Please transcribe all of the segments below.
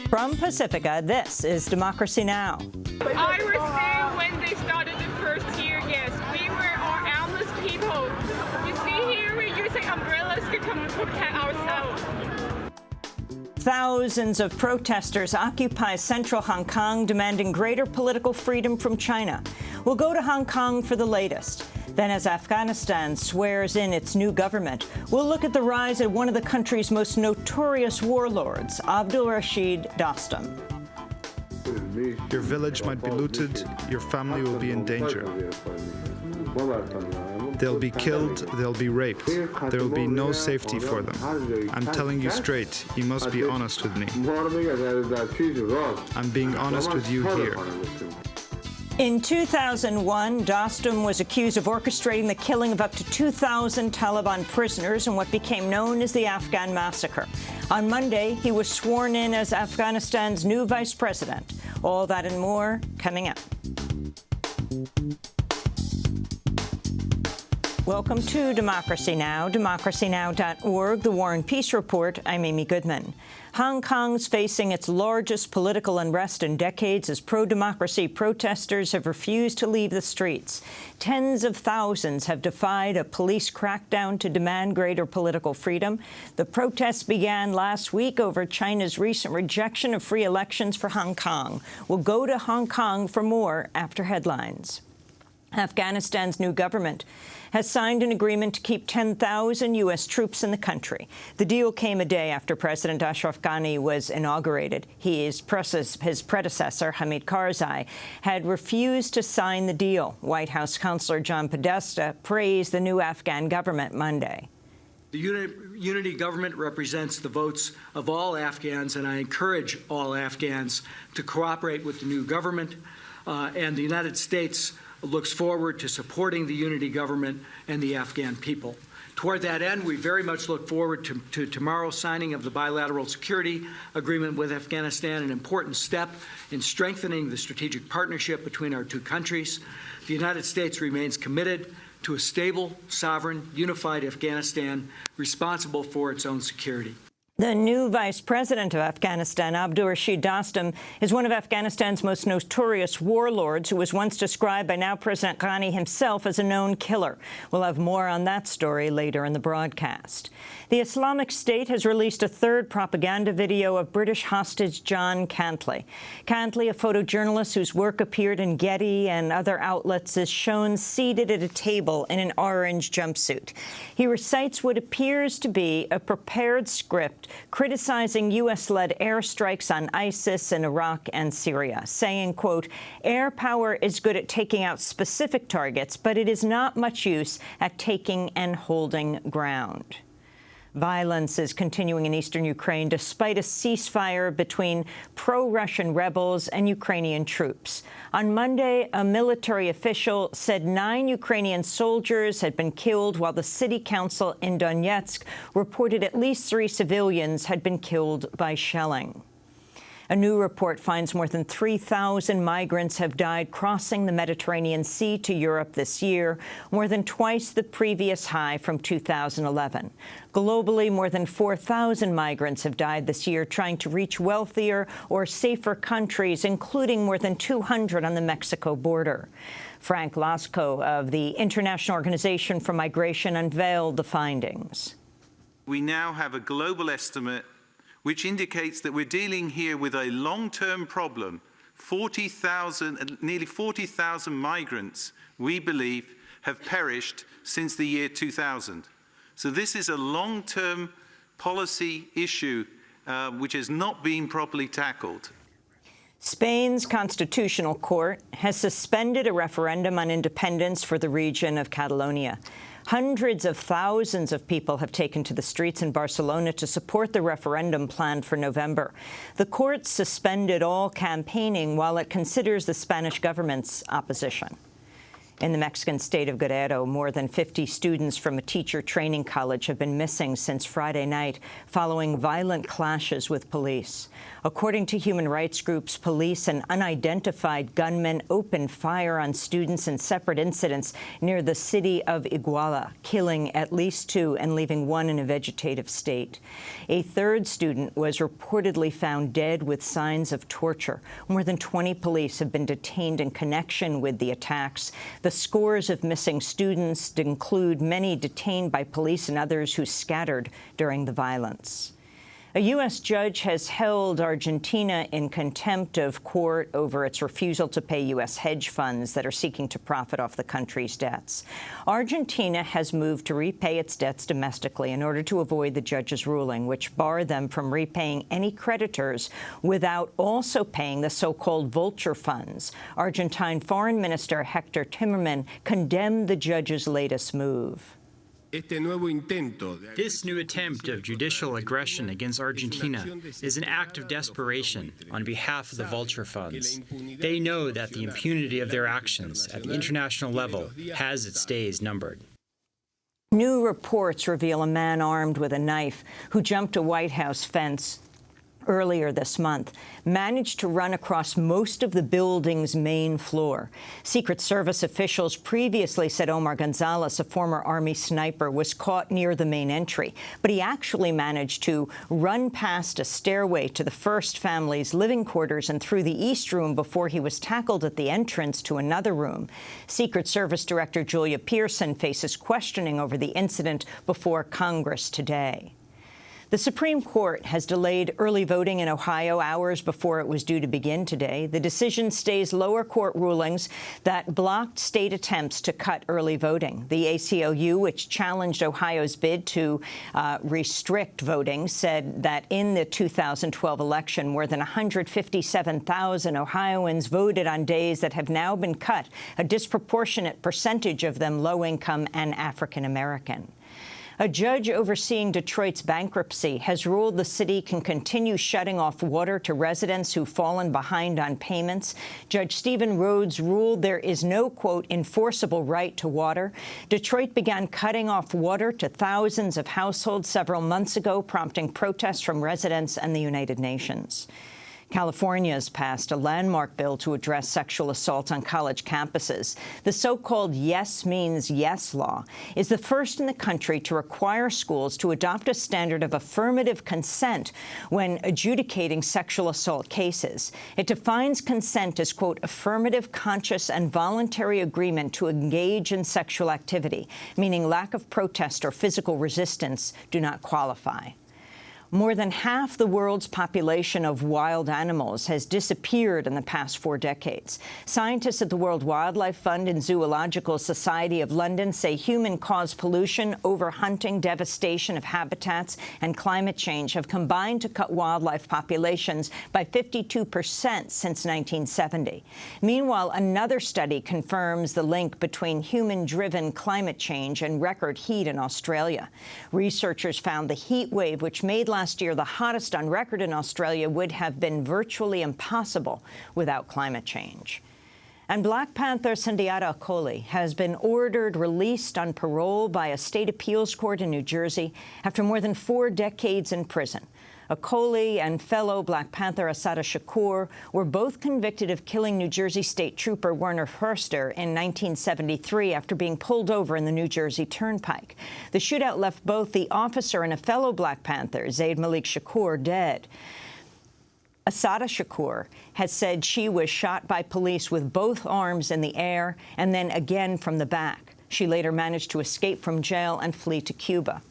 From Pacifica, this is Democracy Now! I was there when they started the first year, yes. We were all homeless people. You see here, we're using umbrellas to come and protect ourselves. Thousands of protesters occupy central Hong Kong, demanding greater political freedom from China. We'll go to Hong Kong for the latest. Then, as Afghanistan swears in its new government, we'll look at the rise of one of the country's most notorious warlords, Abdul Rashid Dostum. Your village might be looted, your family will be in danger. They'll be killed, they'll be raped. There will be no safety for them. I'm telling you straight, you must be honest with me. I'm being honest with you here. In 2001, Dostum was accused of orchestrating the killing of up to 2,000 Taliban prisoners in what became known as the Afghan massacre. On Monday, he was sworn in as Afghanistan's new vice president. All that and more coming up. Welcome to Democracy Now!, democracynow.org, the War and Peace Report. I'm Amy Goodman. Hong Kong's facing its largest political unrest in decades as pro-democracy protesters have refused to leave the streets. Tens of thousands have defied a police crackdown to demand greater political freedom. The protests began last week over China's recent rejection of free elections for Hong Kong. We'll go to Hong Kong for more after headlines. Afghanistan's new government has signed an agreement to keep 10,000 U.S. troops in the country. The deal came a day after President Ashraf Ghani was inaugurated. His predecessor, Hamid Karzai, had refused to sign the deal. White House Counselor John Podesta praised the new Afghan government Monday. The unity government represents the votes of all Afghans, and I encourage all Afghans to cooperate with the new government, and the United States looks forward to supporting the unity government and the Afghan people. Toward that end, we very much look forward to tomorrow's signing of the bilateral security agreement with Afghanistan, an important step in strengthening the strategic partnership between our two countries. The United States remains committed to a stable, sovereign, unified Afghanistan responsible for its own security. The new vice president of Afghanistan, Abdul Rashid Dostum, is one of Afghanistan's most notorious warlords who was once described by now President Ghani himself as a known killer. We'll have more on that story later in the broadcast. The Islamic State has released a third propaganda video of British hostage John Cantley. Cantley, a photojournalist whose work appeared in Getty and other outlets, is shown seated at a table in an orange jumpsuit. He recites what appears to be a prepared script criticizing U.S.-led airstrikes on ISIS in Iraq and Syria, saying, quote, "Air power is good at taking out specific targets, but it is not much use at taking and holding ground." Violence is continuing in eastern Ukraine despite a ceasefire between pro-Russian rebels and Ukrainian troops. On Monday, a military official said 9 Ukrainian soldiers had been killed, while the city council in Donetsk reported at least 3 civilians had been killed by shelling. A new report finds more than 3,000 migrants have died crossing the Mediterranean Sea to Europe this year, more than twice the previous high from 2011. Globally, more than 4,000 migrants have died this year trying to reach wealthier or safer countries, including more than 200 on the Mexico border. Frank Lasko of the International Organization for Migration unveiled the findings. We now have a global estimate which indicates that we're dealing here with a long-term problem. Nearly 40,000 migrants, we believe, have perished since the year 2000. So this is a long-term policy issue which has not been properly tackled. Spain's Constitutional Court has suspended a referendum on independence for the region of Catalonia. Hundreds of thousands of people have taken to the streets in Barcelona to support the referendum planned for November. The court suspended all campaigning while it considers the Spanish government's opposition. In the Mexican state of Guerrero, more than 50 students from a teacher training college have been missing since Friday night following violent clashes with police. According to human rights groups, police and unidentified gunmen opened fire on students in separate incidents near the city of Iguala, killing at least 2 and leaving 1 in a vegetative state. A third student was reportedly found dead with signs of torture. More than 20 police have been detained in connection with the attacks. The scores of missing students include many detained by police and others who scattered during the violence. A U.S. judge has held Argentina in contempt of court over its refusal to pay U.S. hedge funds that are seeking to profit off the country's debts. Argentina has moved to repay its debts domestically in order to avoid the judge's ruling, which barred them from repaying any creditors without also paying the so-called vulture funds. Argentine Foreign Minister Hector Timerman condemned the judge's latest move. This new attempt of judicial aggression against Argentina is an act of desperation on behalf of the vulture funds. They know that the impunity of their actions at the international level has its days numbered. New reports reveal a man armed with a knife who jumped a White House fence earlier this month, managed to run across most of the building's main floor. Secret Service officials previously said Omar Gonzalez, a former Army sniper, was caught near the main entry, but he actually managed to run past a stairway to the first family's living quarters and through the East Room before he was tackled at the entrance to another room. Secret Service Director Julia Pearson faces questioning over the incident before Congress today. The Supreme Court has delayed early voting in Ohio hours before it was due to begin today. The decision stays lower court rulings that blocked state attempts to cut early voting. The ACLU, which challenged Ohio's bid to restrict voting, said that in the 2012 election, more than 157,000 Ohioans voted on days that have now been cut, a disproportionate percentage of them low-income and African-American. A judge overseeing Detroit's bankruptcy has ruled the city can continue shutting off water to residents who've fallen behind on payments. Judge Stephen Rhodes ruled there is no, quote, enforceable right to water. Detroit began cutting off water to thousands of households several months ago, prompting protests from residents and the United Nations. California has passed a landmark bill to address sexual assault on college campuses. The so-called Yes Means Yes law is the first in the country to require schools to adopt a standard of affirmative consent when adjudicating sexual assault cases. It defines consent as, quote, affirmative, conscious, and voluntary agreement to engage in sexual activity, meaning lack of protest or physical resistance do not qualify. More than half the world's population of wild animals has disappeared in the past 4 decades. Scientists at the World Wildlife Fund and Zoological Society of London say human-caused pollution, overhunting, devastation of habitats, and climate change have combined to cut wildlife populations by 52% since 1970. Meanwhile, another study confirms the link between human-driven climate change and record heat in Australia. Researchers found the heat wave, which made last year the hottest on record in Australia, would have been virtually impossible without climate change. And Black Panther Sundiata Acoli has been ordered released on parole by a state appeals court in New Jersey after more than 4 decades in prison. Acoli and fellow Black Panther Assata Shakur were both convicted of killing New Jersey State Trooper Werner Förster in 1973 after being pulled over in the New Jersey Turnpike. The shootout left both the officer and a fellow Black Panther, Zaid Malik Shakur, dead. Assata Shakur has said she was shot by police with both arms in the air and then again from the back. She later managed to escape from jail and flee to Cuba.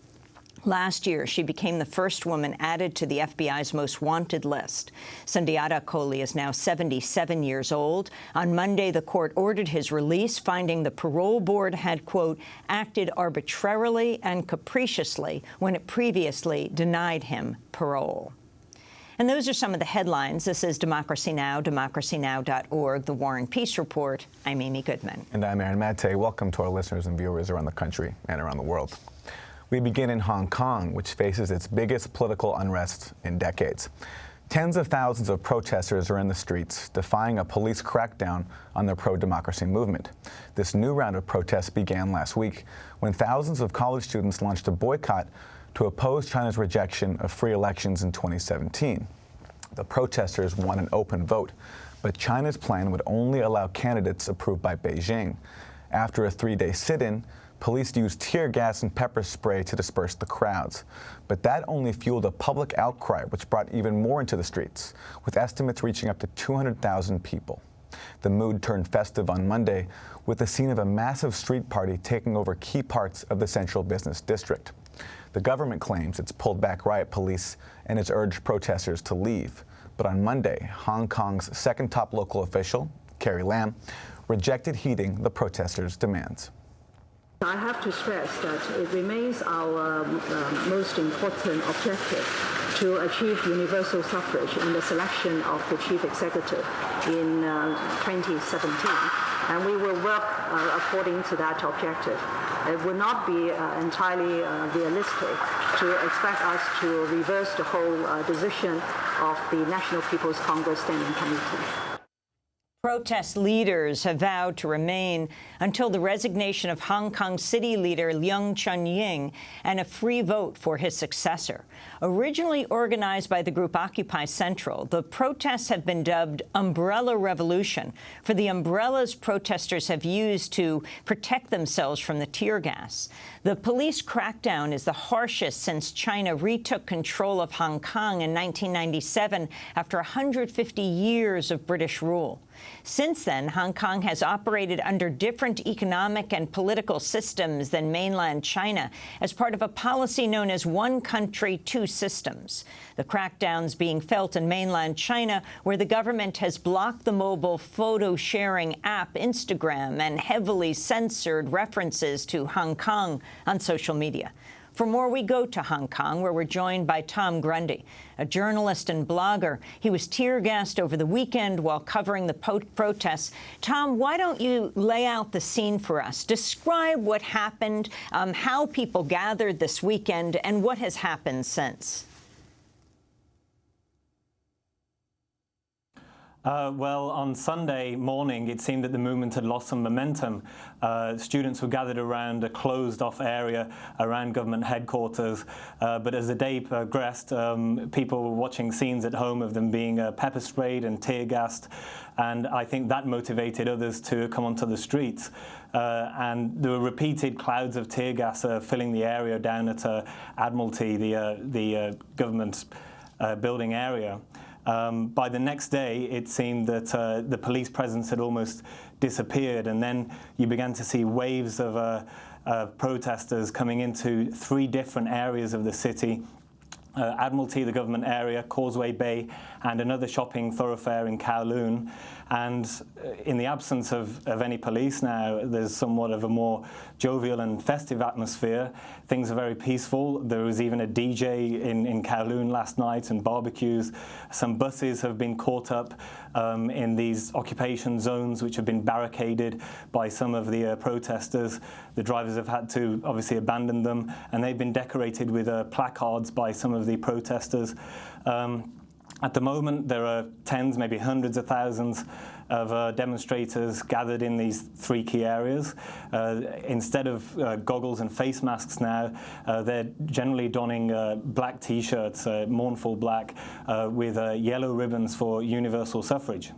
Last year, she became the first woman added to the FBI's most wanted list. Sundiata Acoli is now 77 years old. On Monday, the court ordered his release, finding the parole board had, quote, acted arbitrarily and capriciously when it previously denied him parole. And those are some of the headlines. This is Democracy Now!, democracynow.org, The War and Peace Report. I'm Amy Goodman. And I'm Aaron Matte. Welcome to our listeners and viewers around the country and around the world. We begin in Hong Kong, which faces its biggest political unrest in decades. Tens of thousands of protesters are in the streets, defying a police crackdown on their pro-democracy movement. This new round of protests began last week when thousands of college students launched a boycott to oppose China's rejection of free elections in 2017. The protesters want an open vote, but China's plan would only allow candidates approved by Beijing. After a three-day sit-in, police used tear gas and pepper spray to disperse the crowds. But that only fueled a public outcry, which brought even more into the streets, with estimates reaching up to 200,000 people. The mood turned festive on Monday, with the scene of a massive street party taking over key parts of the central business district. The government claims it's pulled back riot police and has urged protesters to leave. But on Monday, Hong Kong's second top local official, Carrie Lam, rejected heeding the protesters' demands. I have to stress that it remains our most important objective to achieve universal suffrage in the selection of the chief executive in 2017, and we will work according to that objective. It would not be entirely realistic to expect us to reverse the whole decision of the National People's Congress Standing Committee. Protest leaders have vowed to remain until the resignation of Hong Kong city leader Leung Chun-ying and a free vote for his successor. Originally organized by the group Occupy Central, the protests have been dubbed Umbrella Revolution for the umbrellas protesters have used to protect themselves from the tear gas. The police crackdown is the harshest since China retook control of Hong Kong in 1997 after 150 years of British rule. Since then, Hong Kong has operated under different economic and political systems than mainland China as part of a policy known as one country, two systems. The crackdowns being felt in mainland China, where the government has blocked the mobile photo-sharing app Instagram and heavily censored references to Hong Kong on social media. For more, we go to Hong Kong, where we're joined by Tom Grundy, a journalist and blogger. He was tear-gassed over the weekend while covering the protests. Tom, why don't you lay out the scene for us? Describe what happened, how people gathered this weekend, and what has happened since. Well, on Sunday morning, it seemed that the movement had lost some momentum. Students were gathered around a closed-off area around government headquarters. But as the day progressed, people were watching scenes at home of them being pepper sprayed and tear-gassed. And I think that motivated others to come onto the streets. And there were repeated clouds of tear gas filling the area down at Admiralty, the government building area. By the next day, it seemed that the police presence had almost disappeared, and then you began to see waves of protesters coming into three different areas of the city. Admiralty, the government area, Causeway Bay, and another shopping thoroughfare in Kowloon. And in the absence of any police now, there's somewhat of a more jovial and festive atmosphere. Things are very peaceful. There was even a DJ in Kowloon last night and barbecues. Some buses have been caught up in these occupation zones, which have been barricaded by some of the protesters. The drivers have had to obviously abandon them, and they've been decorated with placards by some of the protesters. At the moment, there are tens, maybe hundreds of thousands of demonstrators gathered in these three key areas. Instead of goggles and face masks now, they're generally donning black T-shirts, mournful black, with yellow ribbons for universal suffrage.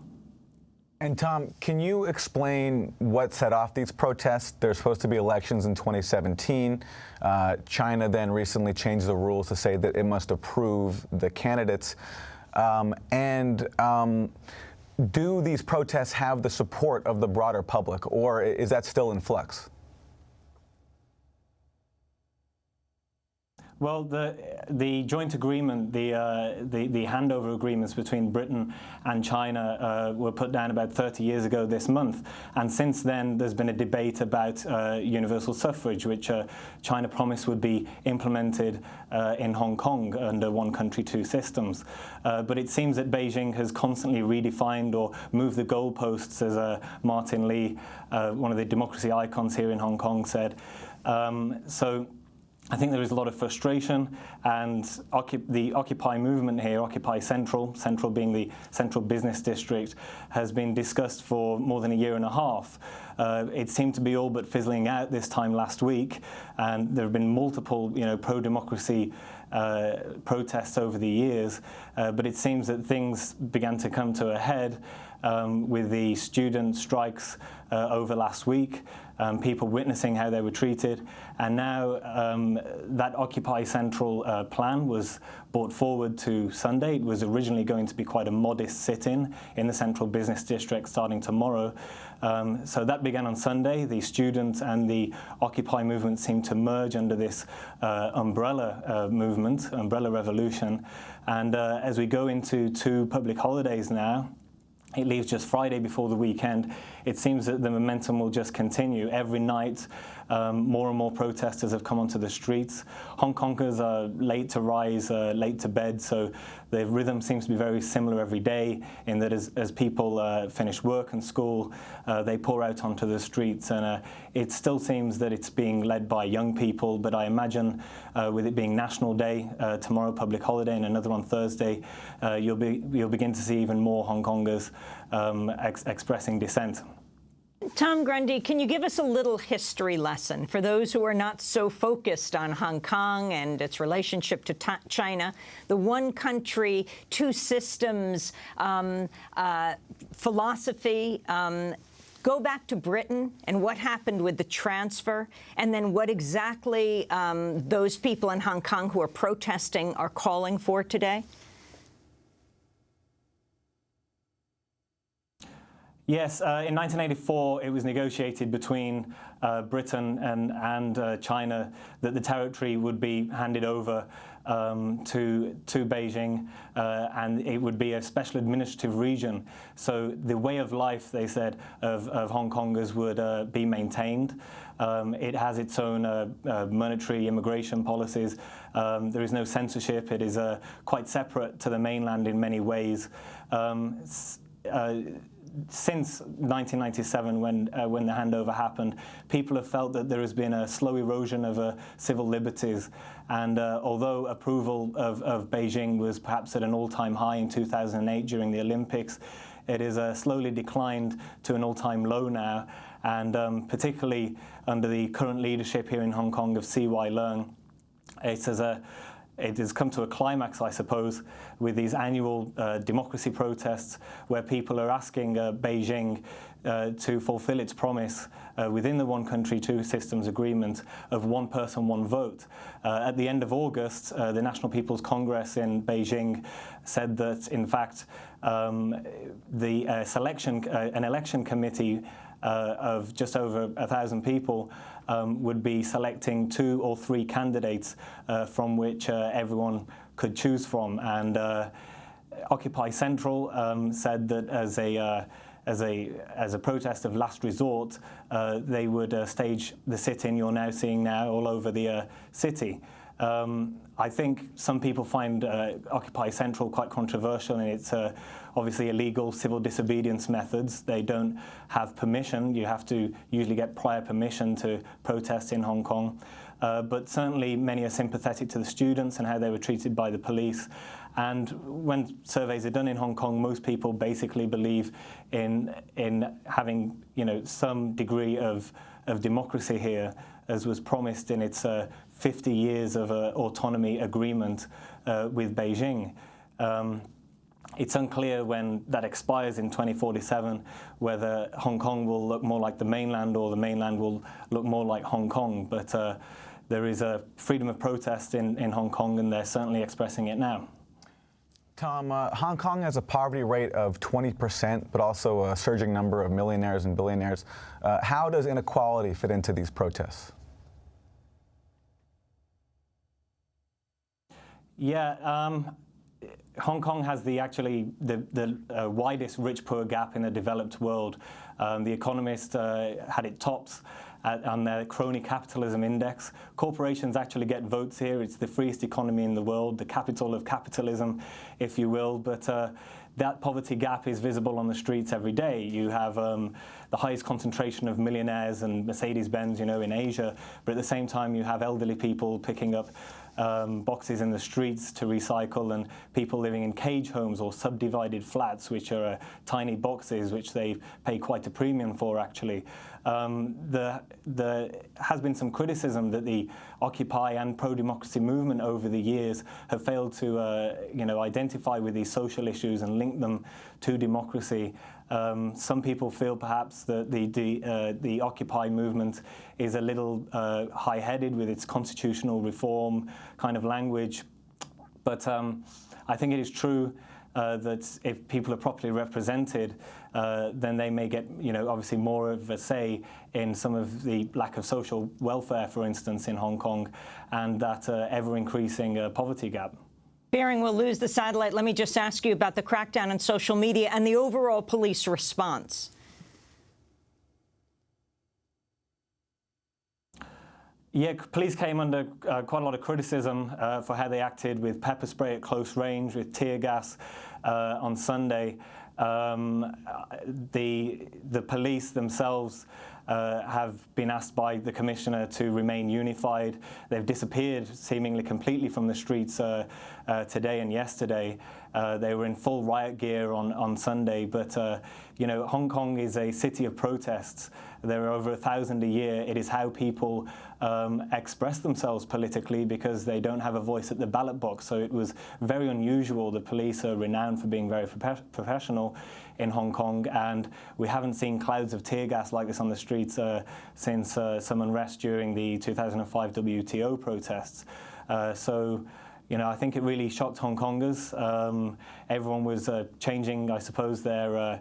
And Tom, can you explain what set off these protests? There's supposed to be elections in 2017. China then recently changed the rules to say that it must approve the candidates. Do these protests have the support of the broader public, or is that still in flux? Well, the joint agreement, the handover agreements between Britain and China were put down about 30 years ago this month. And since then, there's been a debate about universal suffrage, which China promised would be implemented in Hong Kong under one country, two systems. But it seems that Beijing has constantly redefined or moved the goalposts, as Martin Lee, one of the democracy icons here in Hong Kong, said. So I think there is a lot of frustration, and the Occupy movement here, Occupy Central being the central business district, has been discussed for more than a year and a half. It seemed to be all but fizzling out this time last week, and there have been multiple, pro-democracy protests over the years, but it seems that things began to come to a head with the student strikes over last week, people witnessing how they were treated, and now that Occupy Central plan was brought forward to Sunday. It was originally going to be quite a modest sit-in in the central business district starting tomorrow. So that began on Sunday. The students and the Occupy movement seemed to merge under this umbrella movement, umbrella revolution. And as we go into 2 public holidays now, it leaves just Friday before the weekend. It seems that the momentum will just continue. Every night, more and more protesters have come onto the streets. Hong Kongers are late to rise, late to bed, so the rhythm seems to be very similar every day, in that as people finish work and school, they pour out onto the streets. And it still seems that it's being led by young people, but I imagine with it being National Day, tomorrow public holiday, and another on Thursday, you'll begin to see even more Hong Kongers expressing dissent. Tom Grundy, can you give us a little history lesson for those who are not so focused on Hong Kong and its relationship to China, the one country, two systems philosophy? Go back to Britain and what happened with the transfer, and then what exactly those people in Hong Kong who are protesting are calling for today? Yes, in 1984, it was negotiated between Britain and China that the territory would be handed over to Beijing, and it would be a special administrative region. So the way of life, they said, of Hong Kongers would be maintained. It has its own monetary immigration policies. There is no censorship. It is quite separate to the mainland in many ways. Since 1997, when the handover happened, people have felt that there has been a slow erosion of civil liberties. And although approval of Beijing was perhaps at an all-time high in 2008 during the Olympics, it has slowly declined to an all-time low now. And particularly under the current leadership here in Hong Kong of CY Leung, it has come to a climax, I suppose, with these annual democracy protests where people are asking Beijing to fulfill its promise within the one country, two systems agreement of one person, one vote. At the end of August, the National People's Congress in Beijing said that, in fact, an election committee of just over 1,000 people would be selecting 2 or 3 candidates from which everyone could choose from. And Occupy Central said that as a protest of last resort, they would stage the sit-in you're now seeing now all over the city. I think some people find Occupy Central quite controversial, and it's obviously illegal civil disobedience methods. They don't have permission. You have to usually get prior permission to protest in Hong Kong. But certainly many are sympathetic to the students and how they were treated by the police. And when surveys are done in Hong Kong, most people basically believe in having, some degree of democracy here, as was promised in its 50 years of autonomy agreement with Beijing. It's unclear when that expires in 2047 whether Hong Kong will look more like the mainland or the mainland will look more like Hong Kong. But there is a freedom of protest in Hong Kong, and they're certainly expressing it now. Tom, Hong Kong has a poverty rate of 20%, but also a surging number of millionaires and billionaires. How does inequality fit into these protests? Yeah, Hong Kong has the widest rich-poor gap in the developed world. The Economist had it tops on their crony capitalism index. Corporations actually get votes here. It's the freest economy in the world, the capital of capitalism, if you will. But that poverty gap is visible on the streets every day. You have the highest concentration of millionaires and Mercedes-Benz, in Asia, but at the same time you have elderly people picking up boxes in the streets to recycle, and people living in cage homes or subdivided flats, which are tiny boxes which they pay quite a premium for, actually. There has been some criticism that the Occupy and pro-democracy movement over the years have failed to identify with these social issues and link them to democracy. Some people feel perhaps that the Occupy movement is a little high-headed with its constitutional reform kind of language, but I think it is true that if people are properly represented, then they may get, obviously more of a say in some of the lack of social welfare, for instance, in Hong Kong, and that ever-increasing poverty gap. Fearing we'll lose the satellite, let me just ask you about the crackdown on social media and the overall police response. Yeah, police came under quite a lot of criticism for how they acted with pepper spray at close range, with tear gas on Sunday. The police themselves have been asked by the Commissioner to remain unified. They've disappeared seemingly completely from the streets today and yesterday. They were in full riot gear on Sunday, but Hong Kong is a city of protests. There are over 1,000 a year. It is how people express themselves politically because they don't have a voice at the ballot box. So it was very unusual. The police are renowned for being very professional in Hong Kong, and we haven't seen clouds of tear gas like this on the streets since some unrest during the 2005 WTO protests. I think it really shocked Hong Kongers. Everyone was changing, I suppose, their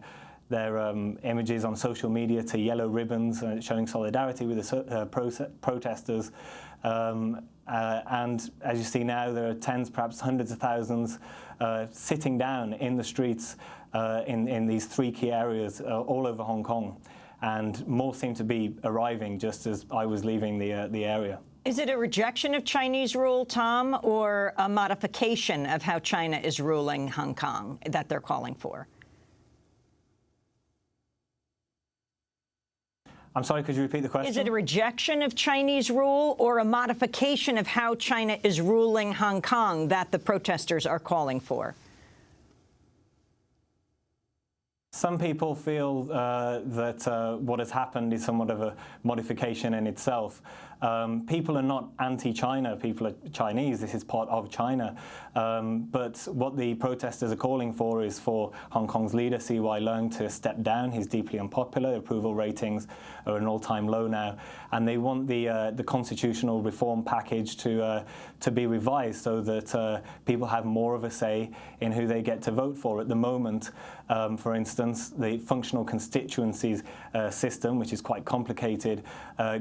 images on social media to yellow ribbons, showing solidarity with the protesters. And as you see now, there are tens, perhaps hundreds of thousands sitting down in the streets in these three key areas all over Hong Kong. And more seem to be arriving just as I was leaving the area. Is it a rejection of Chinese rule, Tom, or a modification of how China is ruling Hong Kong that they're calling for? I'm sorry, could you repeat the question? Is it a rejection of Chinese rule or a modification of how China is ruling Hong Kong that the protesters are calling for? Some people feel that what has happened is somewhat of a modification in itself. People are not anti-China. People are Chinese. This is part of China. But what the protesters are calling for is for Hong Kong's leader, CY Leung, to step down. He's deeply unpopular. Approval ratings are at an all-time low now. And they want the constitutional reform package to be revised so that people have more of a say in who they get to vote for. At the moment, for instance, the functional constituencies system, which is quite complicated,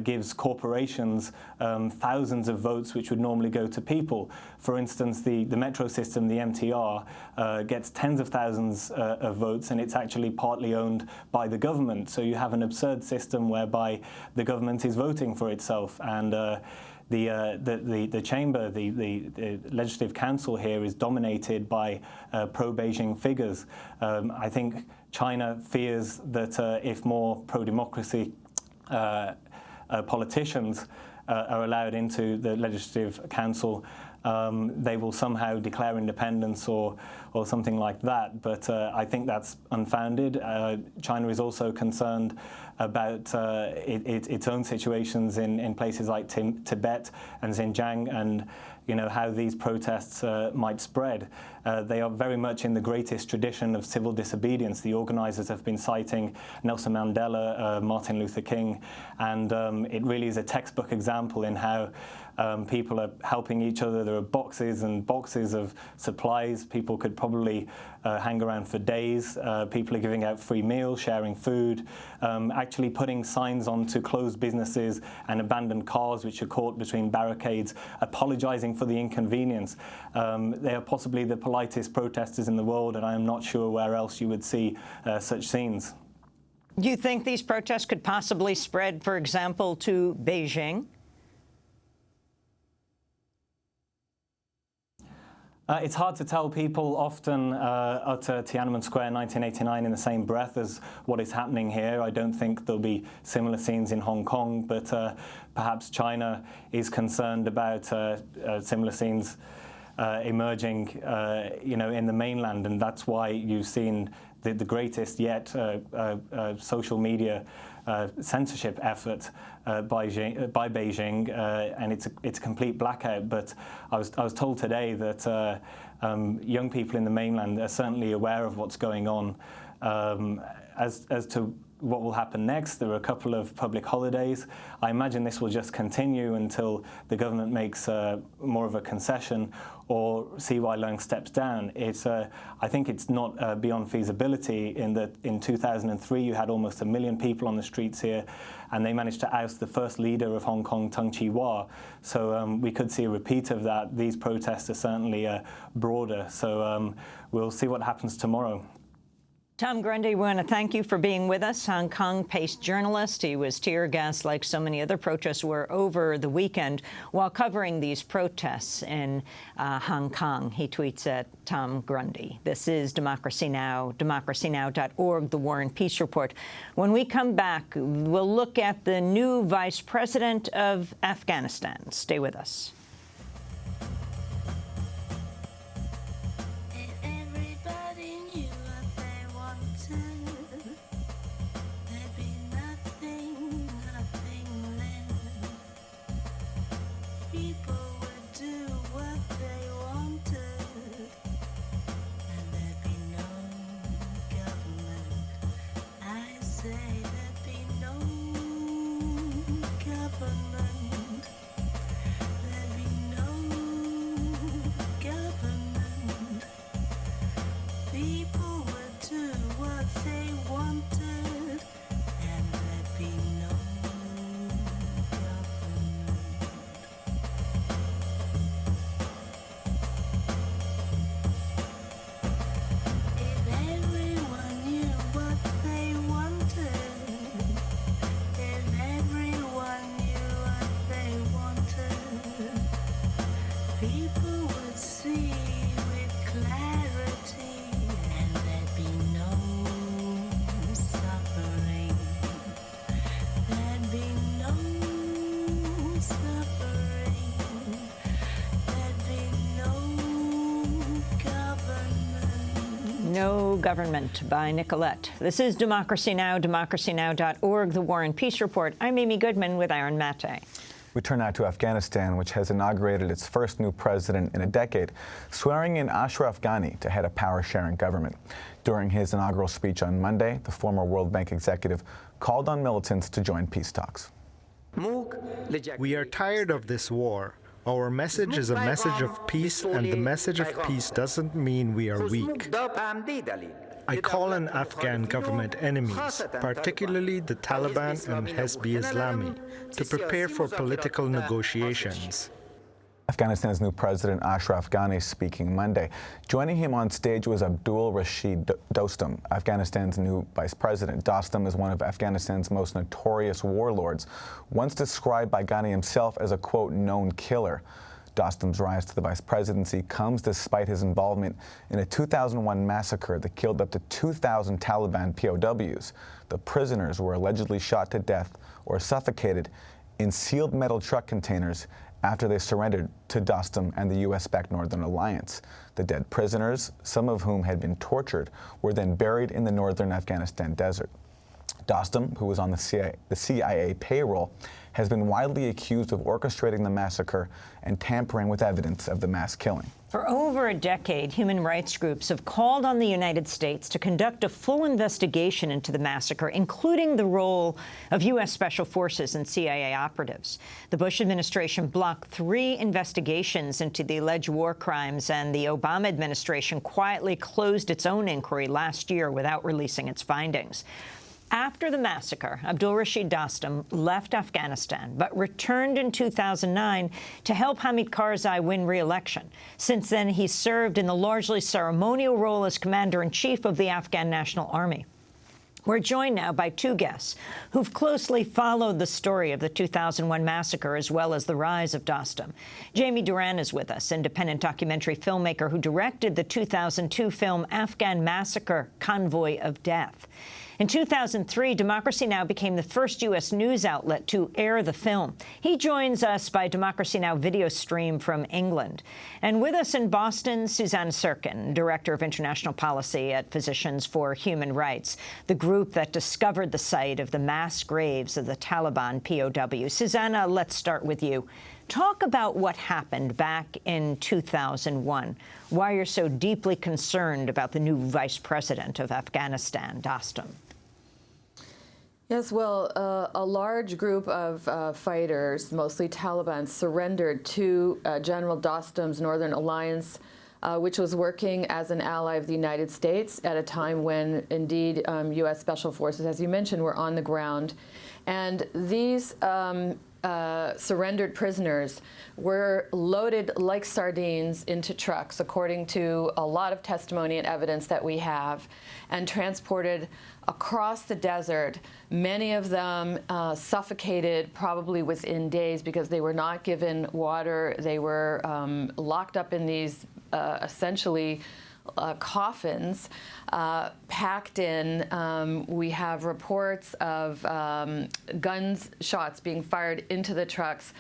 gives corporations thousands of votes which would normally go to people. For instance, the metro system, the MTR, gets tens of thousands of votes, and it's actually partly owned by the government. So you have an absurd system whereby the government is voting for itself, and the chamber, the Legislative Council here, is dominated by pro-Beijing figures. I think China fears that if more pro-democracy politicians are allowed into the Legislative Council, they will somehow declare independence or something like that. But I think that's unfounded. China is also concerned about its own situations in places like Tibet and Xinjiang, and how these protests might spread. They are very much in the greatest tradition of civil disobedience. The organizers have been citing Nelson Mandela, Martin Luther King, and it really is a textbook example in how people are helping each other. There are boxes and boxes of supplies. People could probably hang around for days. People are giving out free meals, sharing food, actually putting signs onto closed businesses and abandoned cars which are caught between barricades, apologizing for the inconvenience. They are possibly the politest protesters in the world, and I am not sure where else you would see such scenes. Do you think these protests could possibly spread, for example, to Beijing? It's hard to tell. People often utter Tiananmen Square 1989 in the same breath as what is happening here. I don't think there'll be similar scenes in Hong Kong, but perhaps China is concerned about similar scenes emerging, in the mainland, and that's why you've seen the greatest yet social media censorship effort by Beijing, and it's a complete blackout. But I was told today that young people in the mainland are certainly aware of what's going on. As to what will happen next, there are a couple of public holidays. I imagine this will just continue until the government makes more of a concession or CY Leung steps down. I think it's not beyond feasibility in that in 2003 you had almost 1 million people on the streets here, and they managed to oust the first leader of Hong Kong, Tung Chee-hwa. So we could see a repeat of that. These protests are certainly broader. So we'll see what happens tomorrow. Tom Grundy, we want to thank you for being with us. Hong Kong-based journalist. He was tear gassed like so many other protests were over the weekend while covering these protests in Hong Kong. He tweets at Tom Grundy. This is Democracy Now!, democracynow.org, The War and Peace Report. When we come back, we'll look at the new Vice President of Afghanistan. Stay with us. No Government by Nicolette. This is Democracy Now!, democracynow.org, The War and Peace Report. I'm Amy Goodman with Aaron Mate. We turn now to Afghanistan, which has inaugurated its first new president in a decade, swearing in Ashraf Ghani to head a power-sharing government. During his inaugural speech on Monday, the former World Bank executive called on militants to join peace talks. We are tired of this war. Our message is a message of peace, and the message of peace doesn't mean we are weak. I call on Afghan government enemies, particularly the Taliban and Hezb Islami, to prepare for political negotiations. Afghanistan's new president, Ashraf Ghani, speaking Monday. Joining him on stage was Abdul Rashid Dostum, Afghanistan's new vice president. Dostum is one of Afghanistan's most notorious warlords, once described by Ghani himself as a, quote, known killer. Dostum's rise to the vice presidency comes despite his involvement in a 2001 massacre that killed up to 2,000 Taliban POWs. The prisoners were allegedly shot to death or suffocated in sealed metal truck containers after they surrendered to Dostum and the U.S.-backed Northern Alliance. The dead prisoners, some of whom had been tortured, were then buried in the northern Afghanistan desert. Dostum, who was on the CIA payroll, has been widely accused of orchestrating the massacre and tampering with evidence of the mass killing. For over a decade, human rights groups have called on the United States to conduct a full investigation into the massacre, including the role of U.S. Special Forces and CIA operatives. The Bush administration blocked 3 investigations into the alleged war crimes, and the Obama administration quietly closed its own inquiry last year without releasing its findings. After the massacre, Abdul Rashid Dostum left Afghanistan, but returned in 2009 to help Hamid Karzai win re-election. Since then, he served in the largely ceremonial role as commander-in-chief of the Afghan National Army. We're joined now by two guests who've closely followed the story of the 2001 massacre as well as the rise of Dostum. Jamie Duran is with us, independent documentary filmmaker who directed the 2002 film Afghan Massacre: Convoy of Death. In 2003, Democracy Now! Became the first U.S. news outlet to air the film. He joins us by Democracy Now! Video stream from England. And with us in Boston, Suzanne Sirkin, Director of International Policy at Physicians for Human Rights, the group that discovered the site of the mass graves of the Taliban POWs. Susanna, let's start with you. Talk about what happened back in 2001, why you're so deeply concerned about the new vice president of Afghanistan, Dostum. Yes, well, a large group of fighters, mostly Taliban, surrendered to General Dostum's Northern Alliance, which was working as an ally of the United States at a time when, indeed, U.S. Special Forces, as you mentioned, were on the ground. And these surrendered prisoners were loaded like sardines into trucks, according to a lot of testimony and evidence that we have, and transported across the desert. Many of them suffocated probably within days because they were not given water. They were locked up in these essentially coffins, packed in. We have reports of shots being fired into the trucks,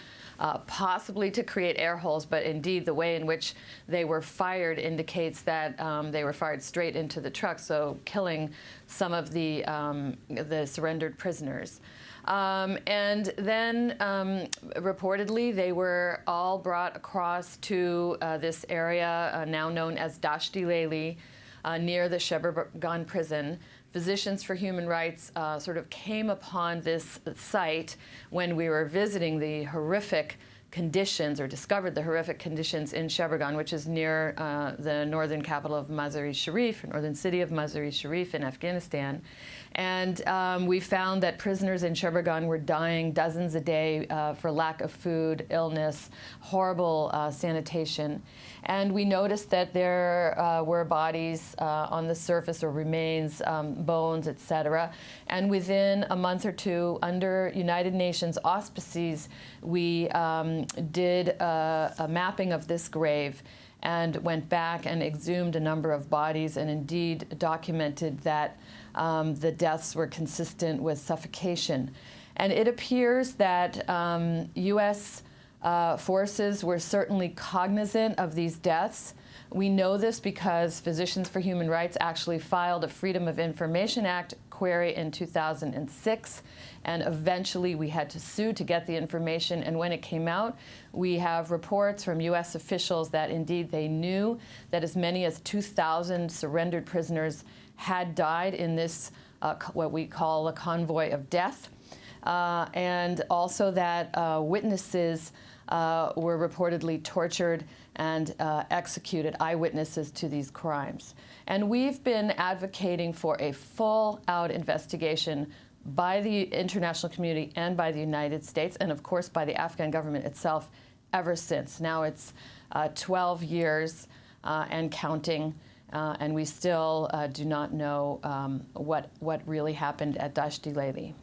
possibly to create air holes, but indeed the way in which they were fired indicates that they were fired straight into the truck, so killing some of the surrendered prisoners. And then, reportedly, they were all brought across to this area now known as Dashti Leli, near the Sheberghan prison. Physicians for Human Rights sort of came upon this site when we were visiting the horrific conditions, or discovered the horrific conditions in Sheberghan, which is near the northern capital of Mazar-e-Sharif, northern city of Mazar-e-Sharif in Afghanistan. And we found that prisoners in Sheberghan were dying dozens a day for lack of food, illness, horrible sanitation. And we noticed that there were bodies on the surface, or remains, bones, etc. And within a month or two, under United Nations auspices, we did a mapping of this grave and went back and exhumed a number of bodies and indeed documented that the deaths were consistent with suffocation. And it appears that U.S. Forces were certainly cognizant of these deaths. We know this because Physicians for Human Rights actually filed a Freedom of Information Act query in 2006, and eventually we had to sue to get the information. And when it came out, we have reports from U.S. officials that indeed they knew that as many as 2,000 surrendered prisoners had died in this, what we call a convoy of death, and also that witnesses were reportedly tortured and executed, eyewitnesses to these crimes. And we've been advocating for a full-out investigation by the international community and by the United States, and of course by the Afghan government itself, ever since. Now it's 12 years and counting, and we still do not know what really happened at Dashti Leli.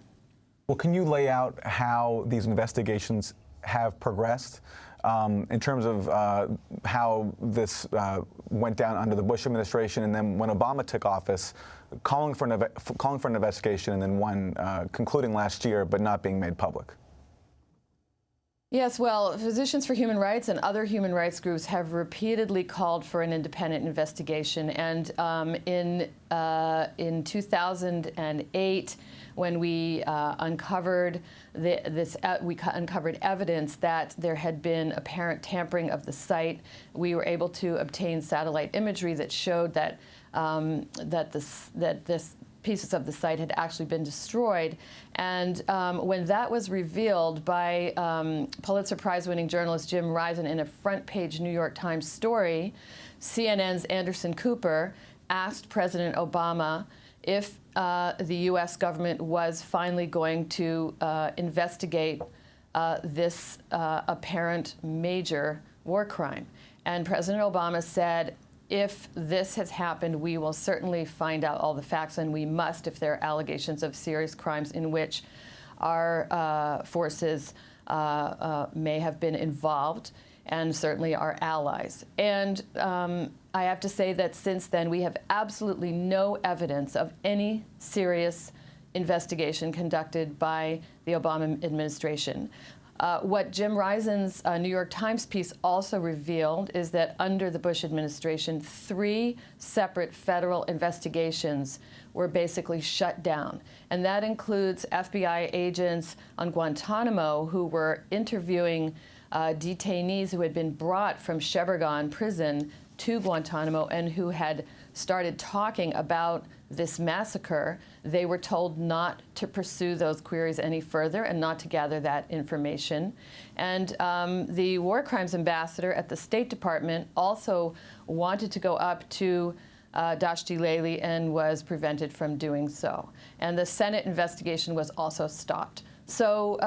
Well, can you lay out how these investigations have progressed in terms of how this went down under the Bush administration, and then when Obama took office, calling for an investigation, and then one concluding last year but not being made public? Yes, well, Physicians for Human Rights and other human rights groups have repeatedly called for an independent investigation. And in 2008, when we uncovered uncovered evidence that there had been apparent tampering of the site, we were able to obtain satellite imagery that showed that this pieces of the site had actually been destroyed. And when that was revealed by Pulitzer Prize-winning journalist Jim Risen in a front-page New York Times story, CNN's Anderson Cooper asked President Obama if the U.S. government was finally going to investigate this apparent major war crime. And President Obama said, if this has happened, we will certainly find out all the facts, and we must if there are allegations of serious crimes in which our forces may have been involved, and certainly our allies. And I have to say that since then, we have absolutely no evidence of any serious investigation conducted by the Obama administration. What Jim Risen's New York Times piece also revealed is that under the Bush administration, 3 separate federal investigations were basically shut down. And that includes FBI agents on Guantanamo who were interviewing detainees who had been brought from Sheboygan prison to Guantanamo and who had started talking about this massacre. They were told not to pursue those queries any further and not to gather that information. And the war crimes ambassador at the State Department also wanted to go up to Dashti Laley and was prevented from doing so. And the Senate investigation was also stopped. So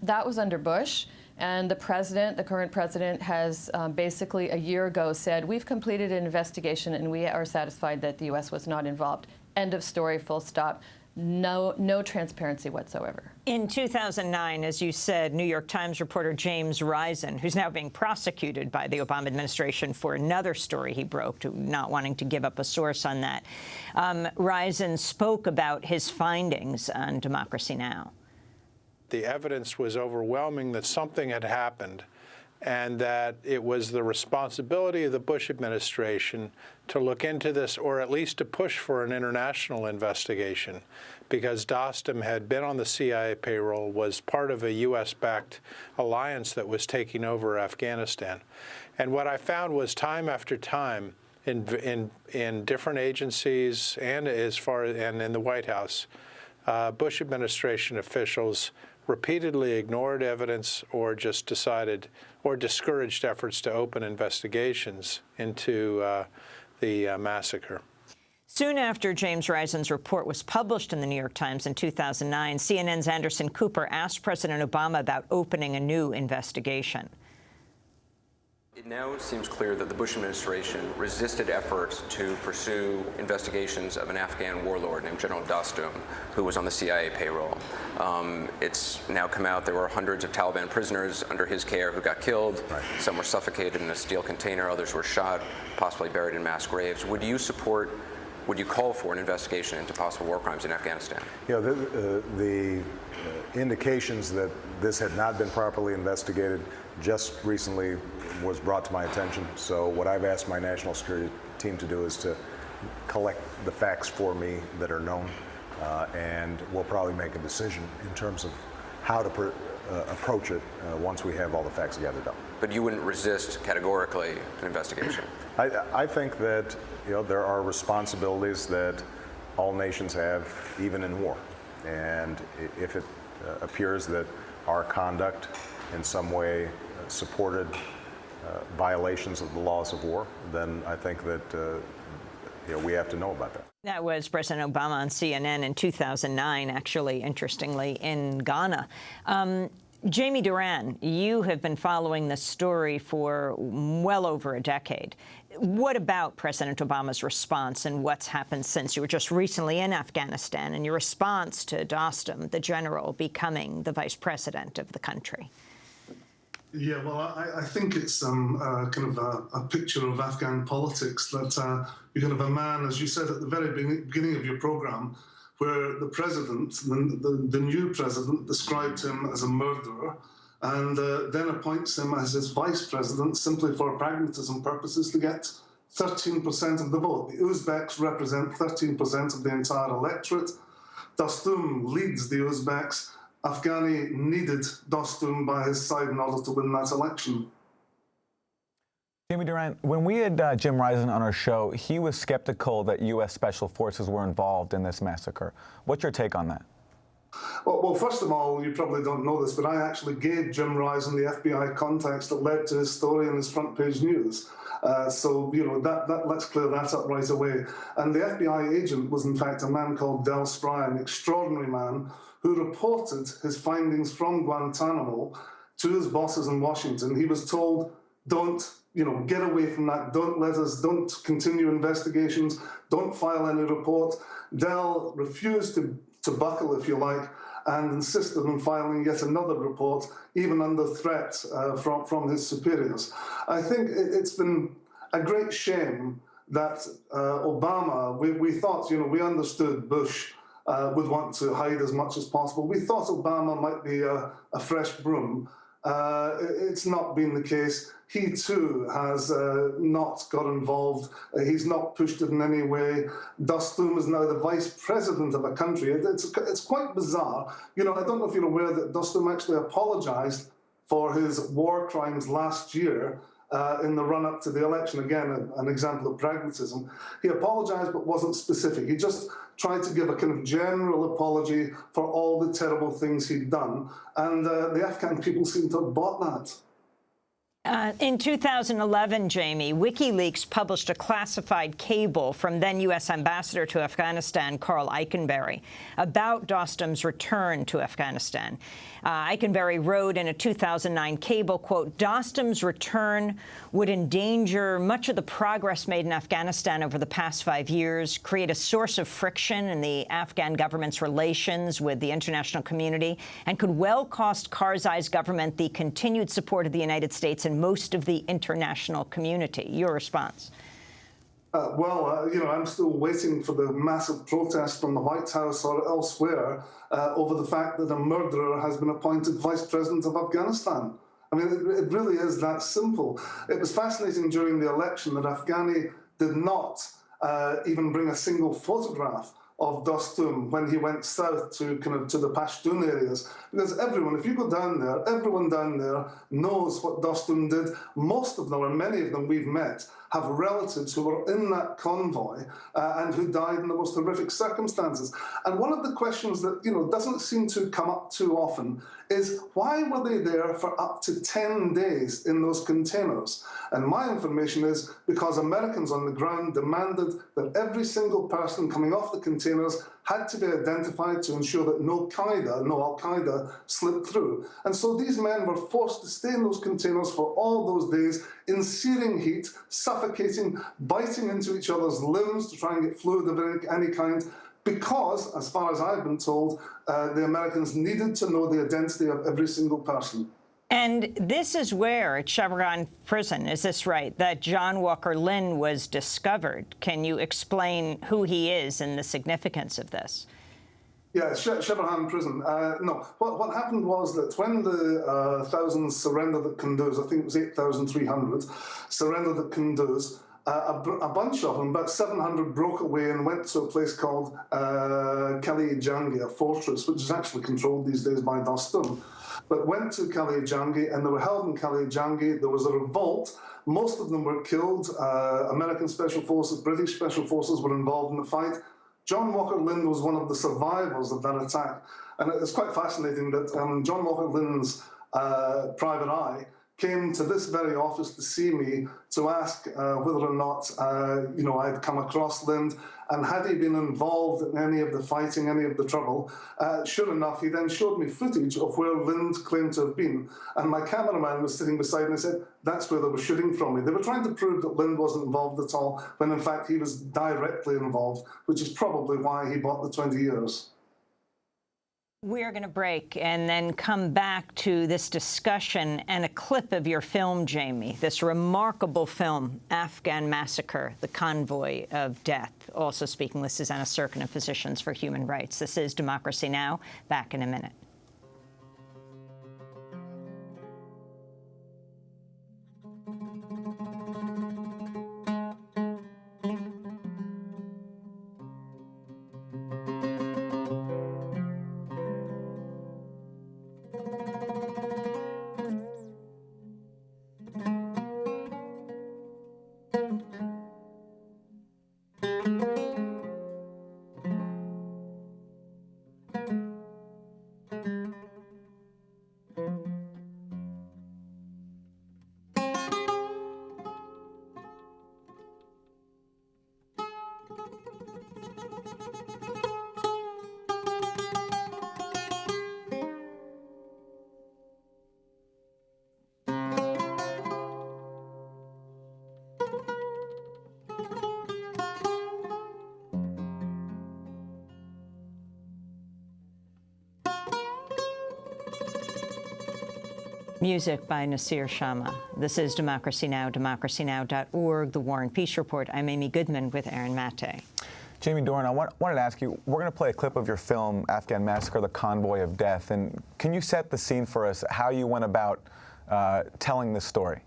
that was under Bush. And the president, the current president, has basically a year ago said, we've completed an investigation and we are satisfied that the U.S. was not involved. End of story, full stop. No transparency whatsoever. In 2009, as you said, New York Times reporter James Risen, who's now being prosecuted by the Obama administration for another story he broke, not wanting to give up a source on that, Risen spoke about his findings on Democracy Now! The evidence was overwhelming that something had happened and that it was the responsibility of the Bush administration to look into this, or at least to push for an international investigation, because Dostum had been on the CIA payroll, was part of a U.S.-backed alliance that was taking over Afghanistan. And what I found was time after time in different agencies and in the White House, Bush administration officials repeatedly ignored evidence or just decided or discouraged efforts to open investigations into the massacre. Soon after James Risen's report was published in the New York Times in 2009, CNN's Anderson Cooper asked President Obama about opening a new investigation. It now seems clear that the Bush administration resisted efforts to pursue investigations of an Afghan warlord named General Dostum, who was on the CIA payroll. It's now come out there were hundreds of Taliban prisoners under his care who got killed. Right. Some were suffocated in a steel container, others were shot, possibly buried in mass graves. Would you call for an investigation into possible war crimes in Afghanistan? Yeah, the indications that this had not been properly investigated just recently was brought to my attention. So what I've asked my national security team to do is to collect the facts for me that are known, and we'll probably make a decision in terms of how to approach it once we have all the facts gathered up. But you wouldn't resist categorically an investigation? I think that there are responsibilities that all nations have, even in war. And if it appears that our conduct in some way supported violations of the laws of war, then I think that we have to know about that. That was President Obama on CNN in 2009, actually, interestingly, in Ghana. Jamie Duran, you have been following this story for well over a decade. What about President Obama's response and what's happened since? You were just recently in Afghanistan, and your response to Dostum, the general, becoming the vice president of the country. Yeah, well, I think it's kind of a picture of Afghan politics that you can have a man, as you said at the very beginning of your program, where the president, the new president, described him as a murderer and then appoints him as his vice president simply for pragmatism purposes to get 13% of the vote. The Uzbeks represent 13% of the entire electorate. Dostum leads the Uzbeks. Afghani needed Dostum by his side in order to win that election. Jamie Duran, when we had Jim Risen on our show, he was skeptical that U.S. Special Forces were involved in this massacre. What's your take on that? Well, first of all, you probably don't know this, but I actually gave Jim Risen the FBI contacts that led to his story in his front page news. So, let's clear that up right away. And the FBI agent was, in fact, a man called Del Spry, an extraordinary man who reported his findings from Guantanamo to his bosses in Washington. He was told, don't get away from that. Don't continue investigations. Don't file any report. They'll refuse to buckle, if you like, and insisted on filing yet another report, even under threat from his superiors. I think it's been a great shame that Obama, we thought, we understood Bush would want to hide as much as possible. We thought Obama might be a fresh broom. It's not been the case. He too has not got involved. He's not pushed it in any way. Dostum is now the vice president of a country. It's quite bizarre. I don't know if you're aware that Dostum actually apologized for his war crimes last year in the run-up to the election. Again, an example of pragmatism. He apologized but wasn't specific. He just tried to give a kind of general apology for all the terrible things he'd done. And the Afghan people seem to have bought that. In 2011, Jamie, WikiLeaks published a classified cable from then U.S. Ambassador to Afghanistan, Carl Eikenberry, about Dostum's return to Afghanistan. Eikenberry wrote in a 2009 cable, quote, "Dostum's return would endanger much of the progress made in Afghanistan over the past 5 years, create a source of friction in the Afghan government's relations with the international community, and could well cost Karzai's government the continued support of the United States and most of the international community." Your response? I'm still waiting for the massive protest from the White House or elsewhere over the fact that a murderer has been appointed vice president of Afghanistan. I mean, it really is that simple. It was fascinating during the election that Afghani did not even bring a single photograph of Dostum when he went south to the Pashtun areas, because everyone, if you go down there, everyone down there knows what Dostum did. Most of them, or many of them we've met, have relatives who were in that convoy and who died in the most horrific circumstances. And one of the questions that doesn't seem to come up too often is, why were they there for up to 10 days in those containers? And my information is because Americans on the ground demanded that every single person coming off the containers had to be identified to ensure that no Al-Qaeda slipped through. And so these men were forced to stay in those containers for all those days in searing heat, suffocating, biting into each other's limbs to try and get fluid of any kind, because, as far as I've been told, the Americans needed to know the identity of every single person. And this is where, at Chevron Prison, is this right, that John Walker Lindh was discovered? Can you explain who he is and the significance of this? Yeah, Chevron Prison. No, what happened was that when the thousands surrendered at Kunduz, I think it was 8,300, surrendered at Kunduz, a bunch of them, about 700, broke away and went to a place called Kali-Jangi, a fortress, which is actually controlled these days by Dostum. But went to Kali-Jangi, and they were held in Kali-Jangi. There was a revolt. Most of them were killed. American Special Forces, British Special Forces were involved in the fight. John Walker Lindh was one of the survivors of that attack. And it's quite fascinating that John Walker Lindh's private eye came to this very office to see me to ask whether or not, I'd come across Lindh, and had he been involved in any of the fighting, any of the trouble. Sure enough, he then showed me footage of where Lindh claimed to have been, and my cameraman was sitting beside me and said, that's where they were shooting from me. They were trying to prove that Lindh wasn't involved at all, when in fact he was directly involved, which is probably why he bought the 20 years. We're going to break and then come back to this discussion and a clip of your film, Jamie, this remarkable film, Afghan Massacre, The Convoy of Death. Also speaking with Susanna Sirkin of Physicians for Human Rights. This is Democracy Now! Back in a minute. Music by Nasir Shamma. This is Democracy Now!, democracynow.org, The War and Peace Report. I'm Amy Goodman with Aaron Mate. Jamie Doran, I wanted to ask you, we're going to play a clip of your film, Afghan Massacre, The Convoy of Death. And can you set the scene for us, how you went about telling this story?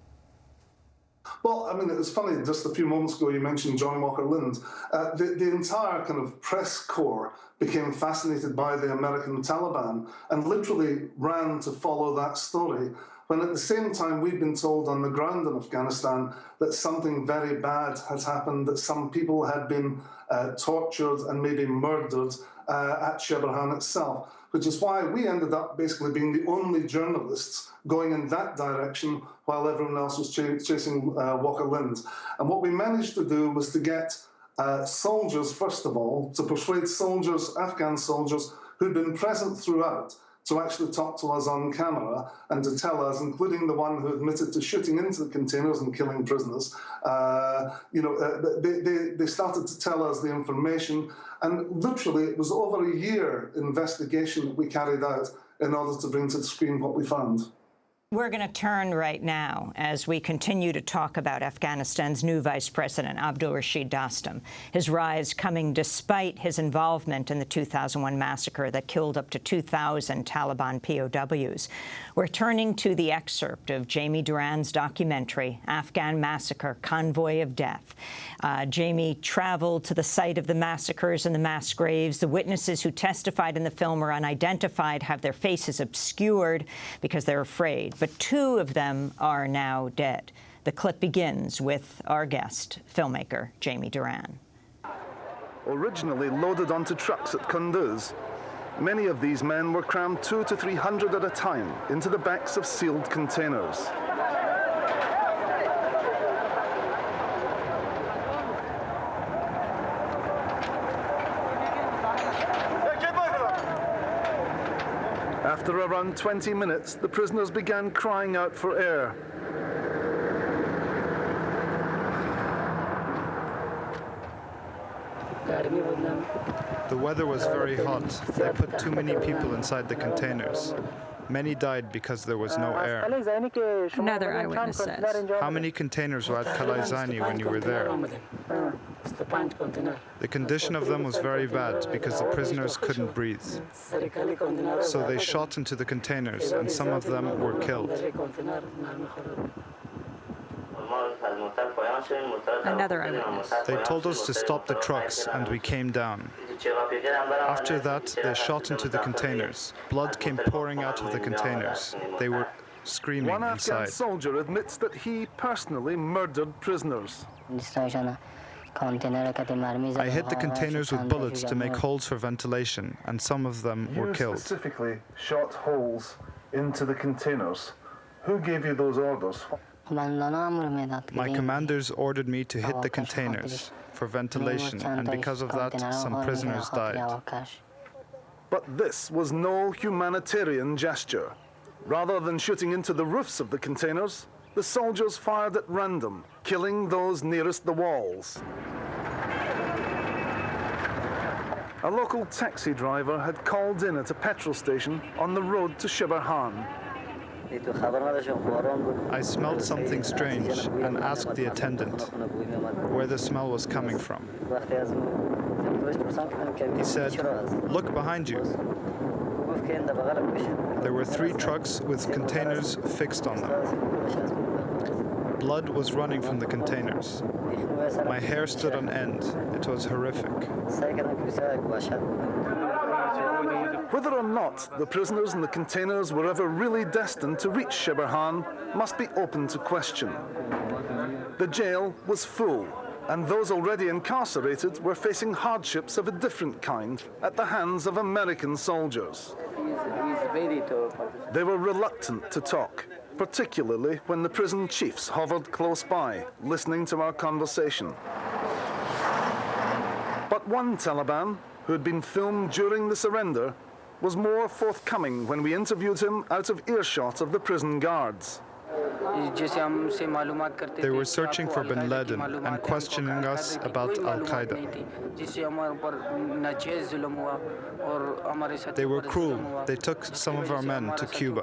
Well, I mean, it was funny, just a few moments ago you mentioned John Walker Lindh. The entire kind of press corps became fascinated by the American Taliban and literally ran to follow that story, when at the same time we'd been told on the ground in Afghanistan that something very bad had happened, that some people had been tortured and maybe murdered at Sheberhan itself, which is why we ended up basically being the only journalists going in that direction while everyone else was chasing Walker Lindh. And what we managed to do was to get soldiers, first of all, to persuade soldiers, Afghan soldiers, who'd been present throughout, to actually talk to us on camera and to tell us, including the one who admitted to shooting into the containers and killing prisoners, they started to tell us the information. And literally, it was over a year investigation that we carried out in order to bring to the screen what we found. We're going to turn right now as we continue to talk about Afghanistan's new vice president, Abdul-Rashid Dostum, his rise coming despite his involvement in the 2001 massacre that killed up to 2,000 Taliban POWs. We're turning to the excerpt of Jamie Duran's documentary, Afghan Massacre, Convoy of Death. Jamie traveled to the site of the massacres and the mass graves. The witnesses who testified in the film are unidentified, have their faces obscured because they're afraid. But two of them are now dead. The clip begins with our guest, filmmaker Jamie Duran. Originally loaded onto trucks at Kunduz, many of these men were crammed 200 to 300 at a time into the backs of sealed containers. After around 20 minutes, the prisoners began crying out for air. The weather was very hot. They put too many people inside the containers. Many died because there was no air. Another eyewitness says. How many containers were at Kalaizani when you were there? The condition of them was very bad because the prisoners couldn't breathe. So they shot into the containers and some of them were killed. Another eyewitness. They told us to stop the trucks and we came down. After that, they shot into the containers. Blood came pouring out of the containers. They were screaming One inside. Afghan soldier admits that he personally murdered prisoners. I hit the containers with bullets to make holes for ventilation, and some of them were killed. You specifically shot holes into the containers. Who gave you those orders? My commanders ordered me to hit the containers for ventilation, and because of that, some prisoners died. But this was no humanitarian gesture. Rather than shooting into the roofs of the containers, the soldiers fired at random, killing those nearest the walls. A local taxi driver had called in at a petrol station on the road to Sheberhan. I smelled something strange and asked the attendant where the smell was coming from. He said, "Look behind you." There were 3 trucks with containers fixed on them. Blood was running from the containers. My hair stood on end. It was horrific. Whether or not the prisoners in the containers were ever really destined to reach Sheberhan must be open to question. The jail was full, and those already incarcerated were facing hardships of a different kind at the hands of American soldiers. They were reluctant to talk, particularly when the prison chiefs hovered close by, listening to our conversation. But one Taliban, who had been filmed during the surrender, was more forthcoming when we interviewed him out of earshot of the prison guards. They were searching for bin Laden and questioning us about Al-Qaeda. They were cruel. They took some of our men to Cuba.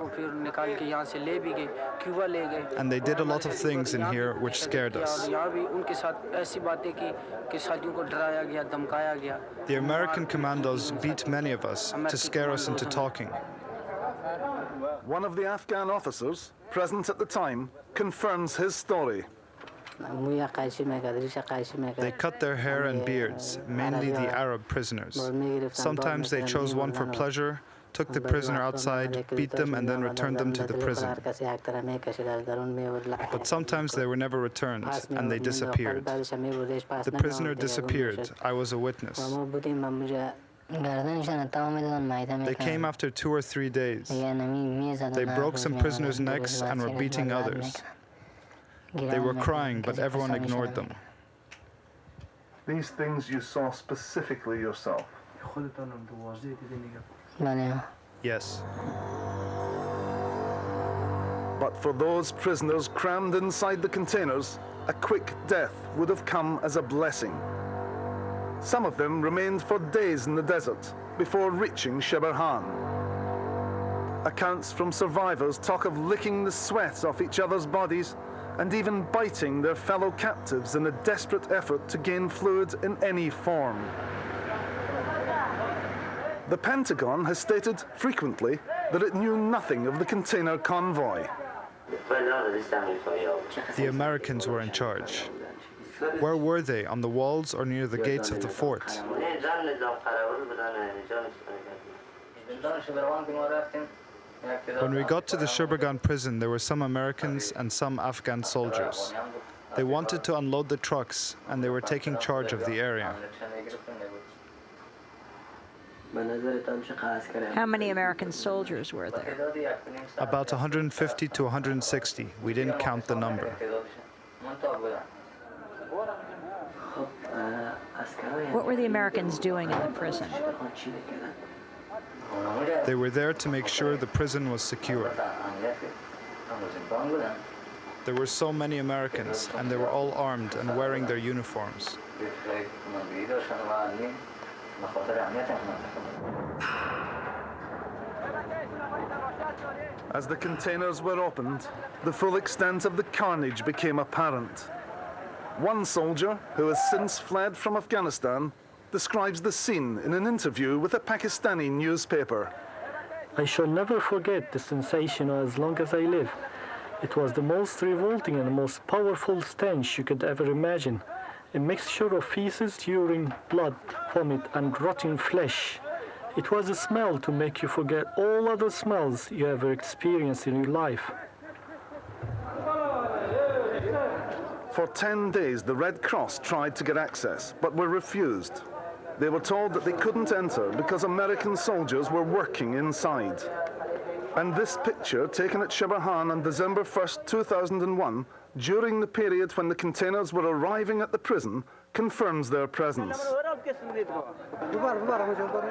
And they did a lot of things in here which scared us. The American commandos beat many of us to scare us into talking. One of the Afghan officers present at the time confirms his story. They cut their hair and beards, mainly the Arab prisoners. Sometimes they chose one for pleasure, took the prisoner outside, beat them, and then returned them to the prison. But sometimes they were never returned, and they disappeared. The prisoner disappeared. I was a witness. They came after 2 or 3 days. They broke some prisoners' necks and were beating others. They were crying, but everyone ignored them. These things you saw specifically yourself? Yes. But for those prisoners crammed inside the containers, a quick death would have come as a blessing. Some of them remained for days in the desert before reaching Sheberhan. Accounts from survivors talk of licking the sweat off each other's bodies and even biting their fellow captives in a desperate effort to gain fluid in any form. The Pentagon has stated frequently that it knew nothing of the container convoy. The Americans were in charge. Where were they, on the walls or near the gates of the fort? When we got to the Shebergan prison, there were some Americans and some Afghan soldiers. They wanted to unload the trucks, and they were taking charge of the area. How many American soldiers were there? About 150 to 160. We didn't count the number. What were the Americans doing in the prison? They were there to make sure the prison was secure. There were so many Americans, and they were all armed and wearing their uniforms. As the containers were opened, the full extent of the carnage became apparent. One soldier, who has since fled from Afghanistan, describes the scene in an interview with a Pakistani newspaper. I shall never forget the sensation as long as I live. It was the most revolting and the most powerful stench you could ever imagine. A mixture of feces, urine, blood, vomit, and rotting flesh. It was a smell to make you forget all other smells you ever experienced in your life. For 10 days, the Red Cross tried to get access, but were refused. They were told that they couldn't enter because American soldiers were working inside. And this picture, taken at Sheberhan on December 1st, 2001, during the period when the containers were arriving at the prison, confirms their presence.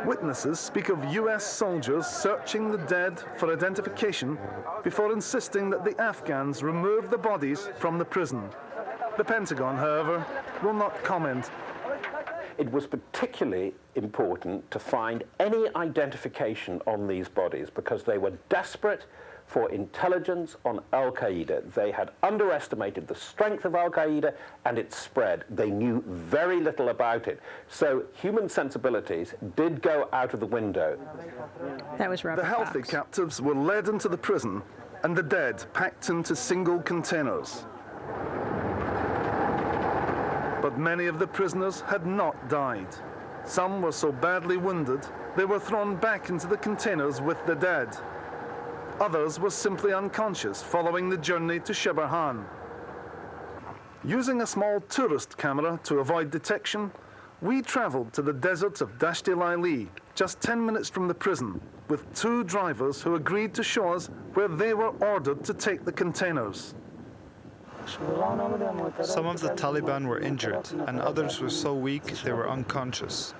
Witnesses speak of US soldiers searching the dead for identification before insisting that the Afghans remove the bodies from the prison. The Pentagon, however, will not comment. It was particularly important to find any identification on these bodies because they were desperate for intelligence on Al-Qaeda. They had underestimated the strength of Al-Qaeda and its spread. They knew very little about it. So human sensibilities did go out of the window. That was Robert The healthy Fox. captives were led into the prison and the dead packed into single containers. But many of the prisoners had not died. Some were so badly wounded, they were thrown back into the containers with the dead. Others were simply unconscious following the journey to Sheberhan. Using a small tourist camera to avoid detection, we traveled to the desert of Dasht el-Aili, just 10 minutes from the prison, with 2 drivers who agreed to show us where they were ordered to take the containers. Some of the Taliban were injured, and others were so weak they were unconscious.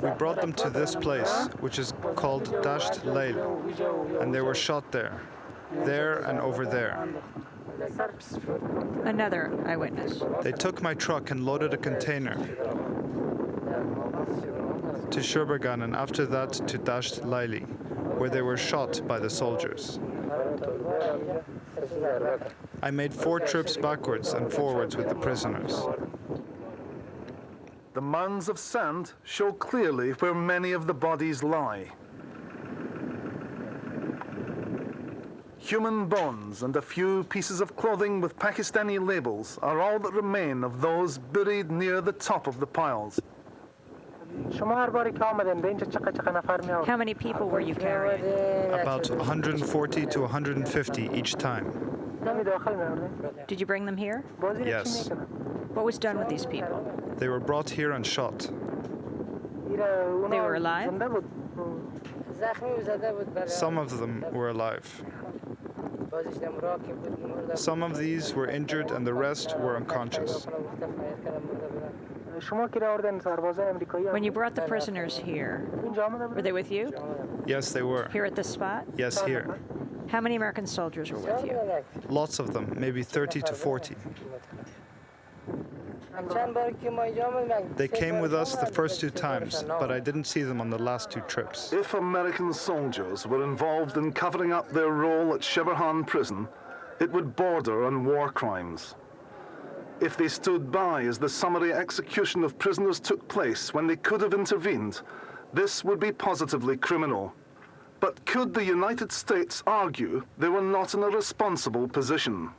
We brought them to this place, which is called Dasht Leil, and they were shot there and over there. Another eyewitness. They took my truck and loaded a container to Shurbagan and after that to Dasht Leili, where they were shot by the soldiers. I made 4 trips backwards and forwards with the prisoners. The mounds of sand show clearly where many of the bodies lie. Human bones and a few pieces of clothing with Pakistani labels are all that remain of those buried near the top of the piles. How many people were you carrying? About 140 to 150 each time. Did you bring them here? Yes. What was done with these people? They were brought here and shot. They were alive? Some of them were alive. Some of these were injured and the rest were unconscious. When you brought the prisoners here, were they with you? Yes, they were. Here at this spot? Yes, here. How many American soldiers were with you? Lots of them, maybe 30 to 40. They came with us the first 2 times, but I didn't see them on the last 2 trips. If American soldiers were involved in covering up their role at Shebberhan prison, it would border on war crimes. If they stood by as the summary execution of prisoners took place when they could have intervened, this would be positively criminal. But could the United States argue they were not in a responsible position?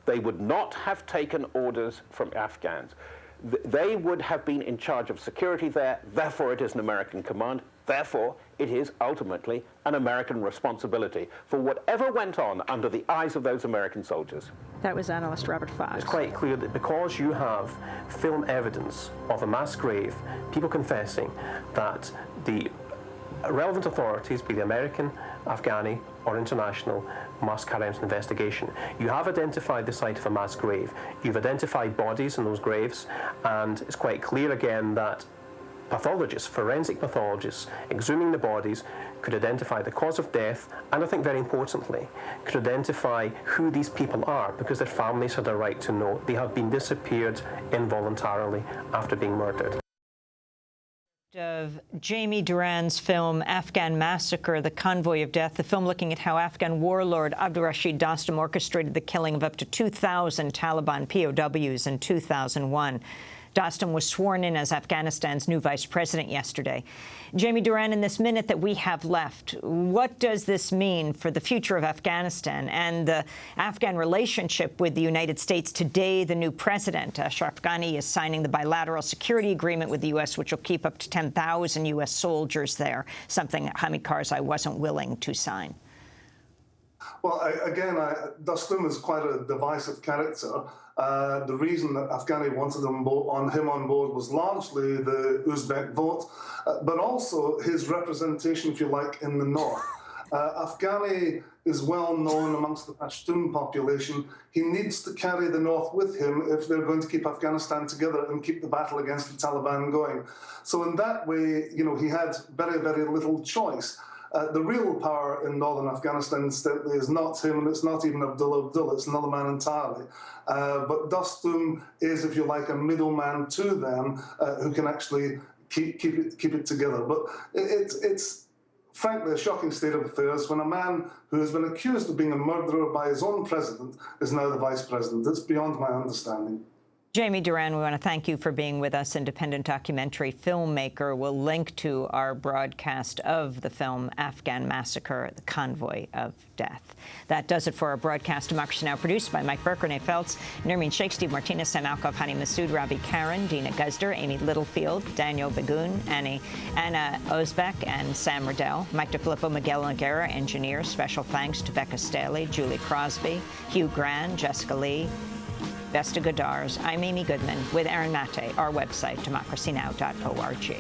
They would not have taken orders from Afghans. They would have been in charge of security there, therefore it is an American command, therefore it is ultimately an American responsibility for whatever went on under the eyes of those American soldiers. That was analyst Robert Fox. It's quite clear that because you have film evidence of a mass grave, people confessing that the relevant authorities, be they American, Afghani, or international, must carry out an investigation. You have identified the site of a mass grave. You've identified bodies in those graves, and it's quite clear again that pathologists, forensic pathologists, exhuming the bodies, could identify the cause of death, and I think very importantly, could identify who these people are, because their families had a right to know. They have been disappeared involuntarily after being murdered. Of Jamie Duran's film Afghan Massacre, The Convoy of Death, the film looking at how Afghan warlord Abdurrashid Dostum orchestrated the killing of up to 2,000 Taliban POWs in 2001. Dostum was sworn in as Afghanistan's new vice president yesterday. Jamie Duran, in this minute that we have left, what does this mean for the future of Afghanistan and the Afghan relationship with the United States? Today, the new president, Ashraf Ghani, is signing the bilateral security agreement with the U.S., which will keep up to 10,000 U.S. soldiers there, something that Hamid Karzai wasn't willing to sign. Well, Dostum is quite a divisive character. The reason that Afghani wanted him on board was largely the Uzbek vote, but also his representation, if you like, in the north. Afghani is well known amongst the Pashtun population. He needs to carry the north with him if they're going to keep Afghanistan together and keep the battle against the Taliban going. So in that way, he had very, very little choice. The real power in northern Afghanistan is not him, and it's not even Abdullah, it's another man entirely. But Dostum is, if you like, a middleman to them who can actually keep it together. But it's frankly a shocking state of affairs when a man who has been accused of being a murderer by his own president is now the vice president. It's beyond my understanding. Jamie Duran, we want to thank you for being with us, independent documentary filmmaker. We'll link to our broadcast of the film Afghan Massacre, The Convoy of Death. That does it for our broadcast. Democracy Now! Produced by Mike Burke, Renee Feltz, Nermeen Sheikh, Steve Martinez, Sam Alkov, Hani Massoud, Ravi Karen, Dina Guzder, Amy Littlefield, Daniel Bagoon, Anna Ozbek, and Sam Riddell. Mike DeFilippo, Miguel Noguera, engineer. Special thanks to Becca Staley, Julie Crosby, Hugh Gran, Jessica Lee, Vesta Godars. I'm Amy Goodman with Aaron Mate, our website, democracynow.org.